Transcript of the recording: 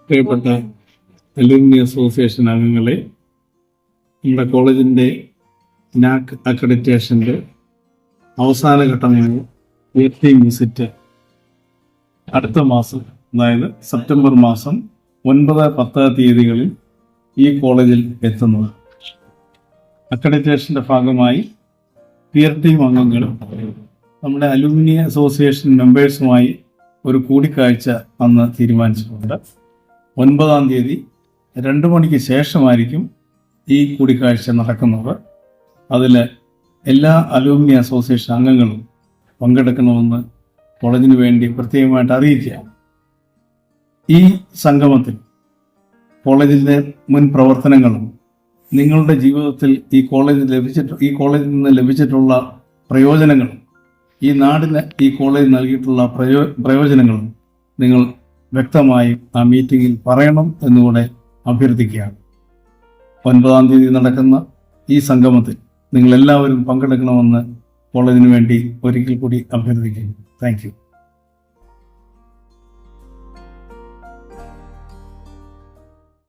പ്രിയപ്പെട്ട അലൂമിനി അസോസിയേഷൻ അംഗങ്ങളെ, നമ്മുടെ കോളേജിൻ്റെ നാക് അക്രഡിറ്റേഷൻ്റെ അവസാന ഘട്ടമായ ടീം വിസിറ്റ് അടുത്ത മാസം, അതായത് സെപ്റ്റംബർ മാസം 9-10 തീയതികളിൽ ഈ കോളേജിൽ എത്തുന്നത്. അക്രഡിറ്റേഷൻ്റെ ഭാഗമായി ടീം അംഗങ്ങൾ നമ്മുടെ അലൂമിനി അസോസിയേഷൻ മെമ്പേഴ്സുമായി ഒരു കൂടിക്കാഴ്ച അന്ന് തീരുമാനിച്ചിട്ടുണ്ട്. 9-ാം തീയതി 2 മണിക്ക് ശേഷമായിരിക്കും ഈ കൂടിക്കാഴ്ച നടക്കുന്നത്. അതിൽ എല്ലാ അലൂമിനി അസോസിയേഷൻ അംഗങ്ങളും പങ്കെടുക്കണമെന്ന് കോളേജിന് വേണ്ടി പ്രത്യേകമായിട്ട് അറിയിക്കുക. ഈ സംഗമത്തിൽ കോളേജിൻ്റെ മുൻ പ്രവർത്തനങ്ങളും നിങ്ങളുടെ ജീവിതത്തിൽ ഈ കോളേജിൽ നിന്ന് ലഭിച്ചിട്ടുള്ള പ്രയോജനങ്ങളും ഈ നാടിന് ഈ കോളേജ് നൽകിയിട്ടുള്ള പ്രയോജനങ്ങളും നിങ്ങൾ വ്യക്തമായി ആ മീറ്റിങ്ങിൽ പറയണം എന്നുകൂടെ അഭ്യർത്ഥിക്കുകയാണ്. 9-ാം തീയതി നടക്കുന്ന ഈ സംഗമത്തിൽ നിങ്ങളെല്ലാവരും പങ്കെടുക്കണമെന്ന് കോളേജിന് വേണ്ടി ഒരിക്കൽ കൂടി അഭ്യർത്ഥിക്കുന്നു. Thank you.